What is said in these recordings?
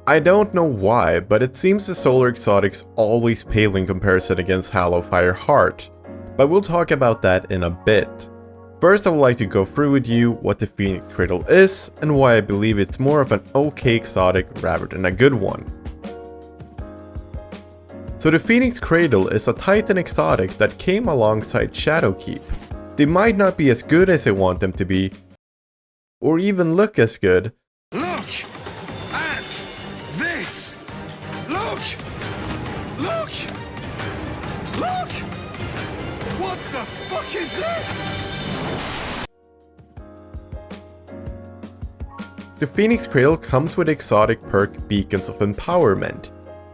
I don't know why, but it seems the solar exotics always pale in comparison against Hallowfire Heart, but we'll talk about that in a bit. First, I would like to go through with you what the Phoenix Cradle is and why I believe it's more of an okay exotic rather than a good one. So the Phoenix Cradle is a Titan exotic that came alongside Shadowkeep. They might not be as good as I want them to be, or even look as good. Look at this! Look! Look! Look! What the fuck is this? The Phoenix Cradle comes with exotic perk Beacons of Empowerment.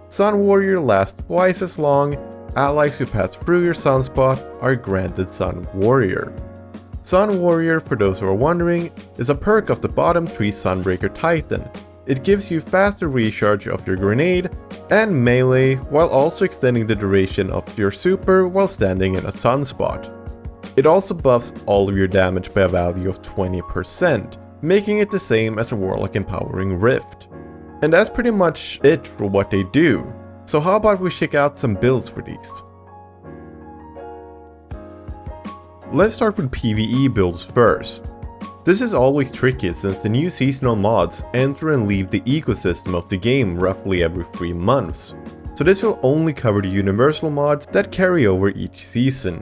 Sun Warrior lasts twice as long. Allies who pass through your sunspot are granted Sun Warrior. Sun Warrior, for those who are wondering, is a perk of the bottom 3 Sunbreaker Titan. It gives you faster recharge of your grenade and melee, while also extending the duration of your super while standing in a sunspot. It also buffs all of your damage by a value of 20%, making it the same as a Warlock Empowering Rift. And that's pretty much it for what they do. So how about we check out some builds for these? Let's start with PvE builds first. This is always tricky since the new seasonal mods enter and leave the ecosystem of the game roughly every 3 months. So this will only cover the universal mods that carry over each season.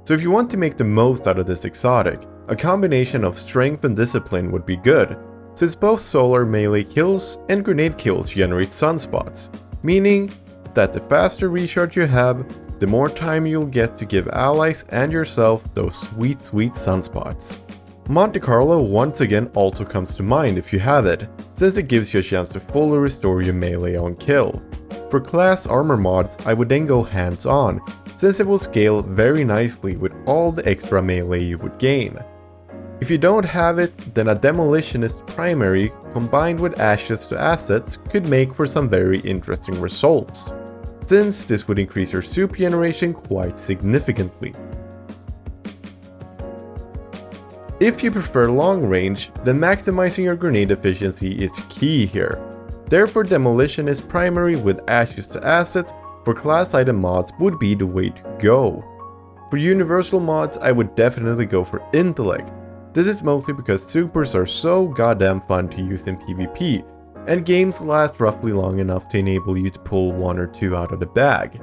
So if you want to make the most out of this exotic, a combination of strength and discipline would be good, since both solar melee kills and grenade kills generate sunspots, meaning that the faster recharge you have, the more time you'll get to give allies and yourself those sweet sunspots. Monte Carlo once again also comes to mind if you have it, since it gives you a chance to fully restore your melee on kill. For class armor mods, I would then go hands on, since it will scale very nicely with all the extra melee you would gain. If you don't have it, then a Demolitionist primary combined with Ashes to Assets could make for some very interesting results, since this would increase your soup generation quite significantly. If you prefer long range, then maximizing your grenade efficiency is key here. Therefore, Demolitionist primary with Ashes to Assets for class item mods would be the way to go. For universal mods, I would definitely go for Intellect. This is mostly because supers are so goddamn fun to use in PvP, and games last roughly long enough to enable you to pull 1 or 2 out of the bag.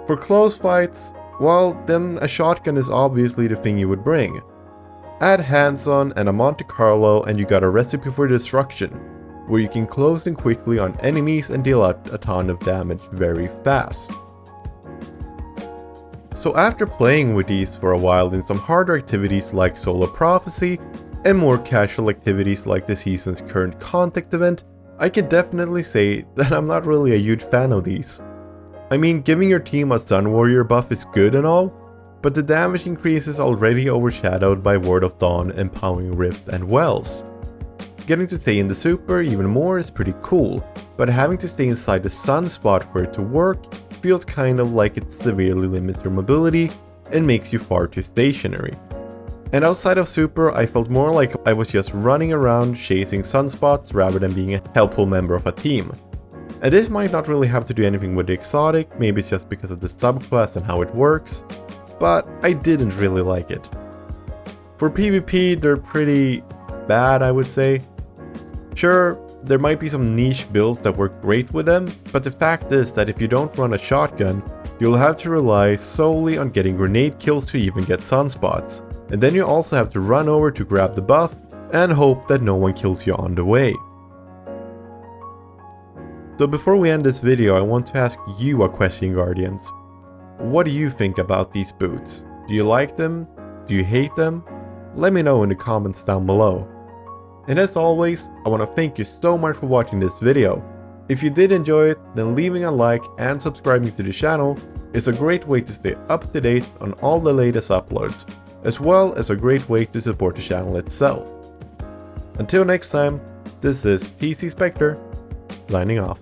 For close fights, well, then a shotgun is obviously the thing you would bring. Add hands-on and a Monte Carlo and you got a recipe for destruction, where you can close in quickly on enemies and deal out a ton of damage very fast. So after playing with these for a while in some harder activities like Solar Prophecy and more casual activities like the season's current contact event, I can definitely say that I'm not really a huge fan of these. I mean, giving your team a Sun Warrior buff is good and all, but the damage increase is already overshadowed by Word of Dawn, Empowering Rift and Wells. Getting to stay in the super even more is pretty cool, but having to stay inside the sunspot for it to work feels kind of like it severely limits your mobility and makes you far too stationary. And outside of super, I felt more like I was just running around chasing sunspots rather than being a helpful member of a team. And this might not really have to do anything with the exotic, maybe it's just because of the subclass and how it works, but I didn't really like it. For PvP, they're pretty bad, I would say. Sure, there might be some niche builds that work great with them, but the fact is that if you don't run a shotgun, you'll have to rely solely on getting grenade kills to even get sunspots, and then you also have to run over to grab the buff and hope that no one kills you on the way. So before we end this video, I want to ask you a question, Guardians. What do you think about these boots? Do you like them? Do you hate them? Let me know in the comments down below. And as always, I want to thank you so much for watching this video. If you did enjoy it, then leaving a like and subscribing to the channel is a great way to stay up to date on all the latest uploads, as well as a great way to support the channel itself. Until next time, this is TC Spectre, signing off.